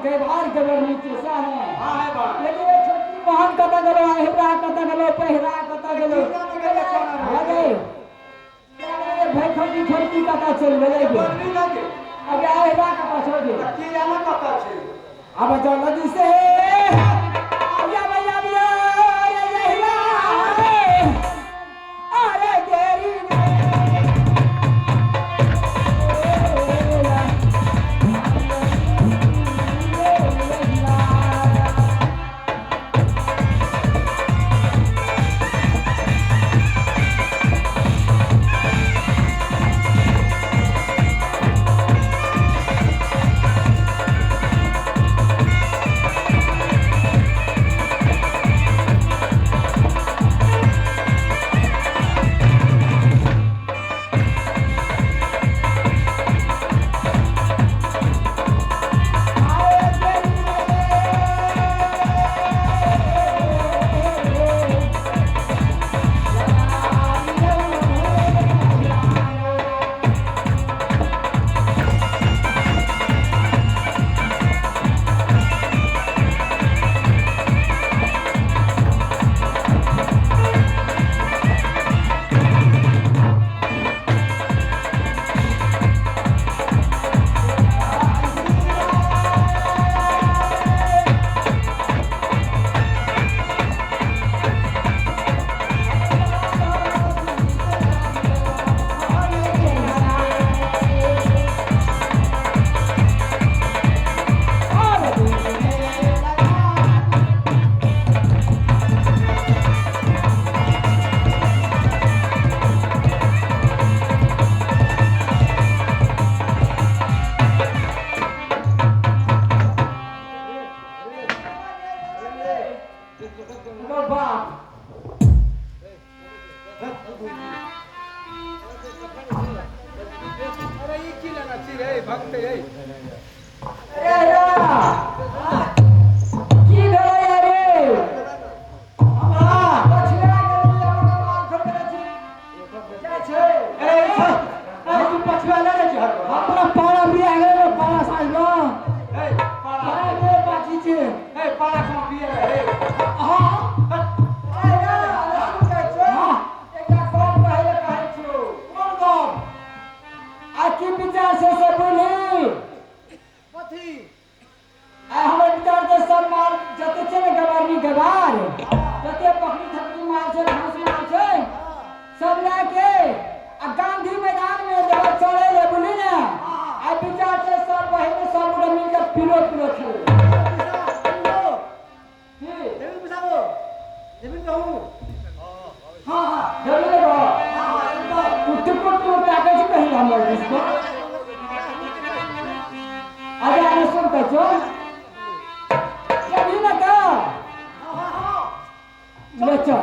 केवार के बर नीचे सा है हां है बा लेकिन ये छोटी मोहन कता गलो हिबरा कता गलो पहिरा कता गलो अरे अरे भाई छोटी छोटी कता चल गेले के बरनी लगे अबे हिबरा कता छोड़ दे की जाना कता छे अब चल लगी से भैया भैया भैया अरे हिबरा अरे तेरी अरे ये की लेना ची रे भक्त रे अरे की भेलै रे हां पछिया के लोग माल छोड़ के छी जाय छै ए तू पछिया ले रे हर अपना पारा बिया गेलै पारा साजलो ए पारा रे बाजी छै ए पारा को पिए रे हां अरे लसु के छै एकटा कौन पहले कहै छियो कोन गप आखी विचार से बोली कथी हमर विचार से सब माल जते छै ने गवारी गवार जते पकड़ी थपड़ी माल छै घास माल छै सब लाके आ गांधी मैदान में जब चले ले बोली ना आ विचार से सब बहिन सब लोग मिल के पिलो पिलो खेले की देवी बुझाओ देवी कहूं हां हां जरूर रो कुट पैकेज कहीं हम इसको अरे आने सुन के जो ये भी ना का ले चल